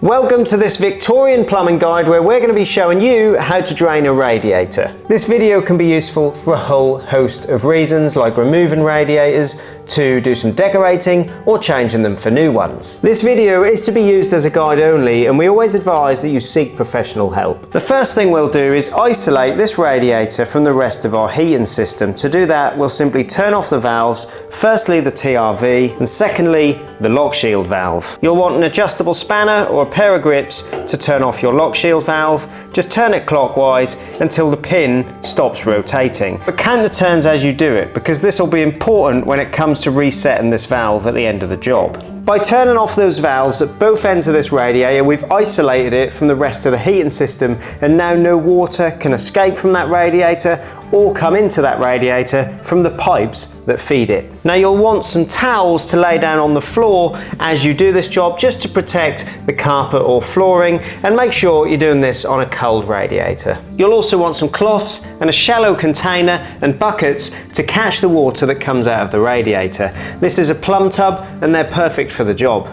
Welcome to this Victorian plumbing guide where we're going to be showing you how to drain a radiator. This video can be useful for a whole host of reasons, like removing radiators, to do some decorating or changing them for new ones. This video is to be used as a guide only, and we always advise that you seek professional help. The first thing we'll do is isolate this radiator from the rest of our heating system. To do that, we'll simply turn off the valves, firstly the TRV and secondly the lock shield valve. You'll want an adjustable spanner or a pair of grips to turn off your lock shield valve. Just turn it clockwise until the pin stops rotating. But count the turns as you do it, because this will be important when it comes to resetting this valve at the end of the job. By turning off those valves at both ends of this radiator, we've isolated it from the rest of the heating system, and now no water can escape from that radiator or come into that radiator from the pipes that feed it. Now you'll want some towels to lay down on the floor as you do this job, just to protect the carpet or flooring, and make sure you're doing this on a cold radiator. You'll also want some cloths and a shallow container and buckets to catch the water that comes out of the radiator. This is a plum tub and they're perfect for the job.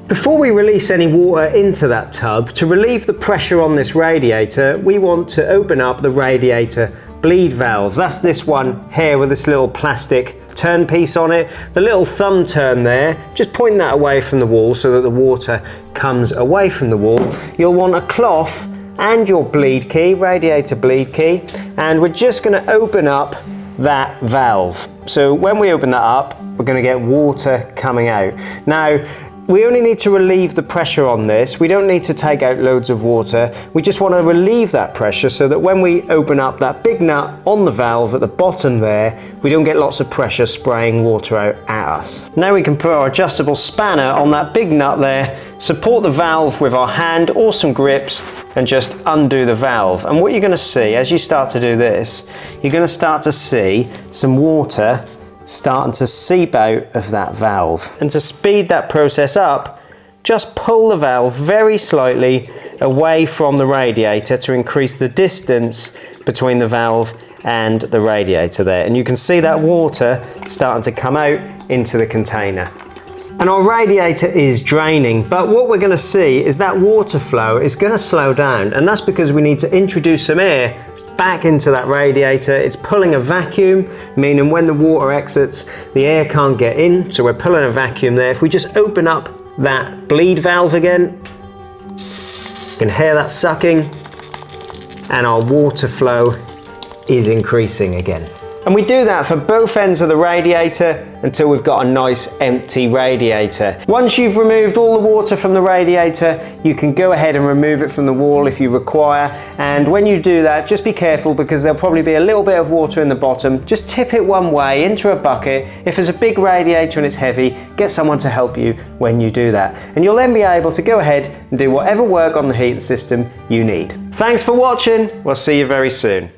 Before we release any water into that tub, to relieve the pressure on this radiator, we want to open up the radiator bleed valve. That's this one here with this little plastic turn piece on it. The little thumb turn there, just point that away from the wall so that the water comes away from the wall. You'll want a cloth and your bleed key, radiator bleed key, and we're just going to open up that valve. So when we open that up, we're going to get water coming out. Now, we only need to relieve the pressure on this. We don't need to take out loads of water. We just want to relieve that pressure so that when we open up that big nut on the valve at the bottom there, we don't get lots of pressure spraying water out at us. Now we can put our adjustable spanner on that big nut there, support the valve with our hand or some grips, and just undo the valve. And what you're going to see as you start to do this, you're going to start to see some water starting to seep out of that valve. And to speed that process up, just pull the valve very slightly away from the radiator to increase the distance between the valve and the radiator there. And you can see that water starting to come out into the container. And our radiator is draining, but what we're going to see is that water flow is going to slow down, and that's because we need to introduce some air back into that radiator. It's pulling a vacuum, meaning when the water exits, the air can't get in, so we're pulling a vacuum there. If we just open up that bleed valve again, you can hear that sucking, and our water flow is increasing again. And we do that for both ends of the radiator until we've got a nice empty radiator. Once you've removed all the water from the radiator, you can go ahead and remove it from the wall if you require. And when you do that, just be careful, because there'll probably be a little bit of water in the bottom. Just tip it one way into a bucket. If it's a big radiator and it's heavy, get someone to help you when you do that. And you'll then be able to go ahead and do whatever work on the heating system you need. Thanks for watching. We'll see you very soon.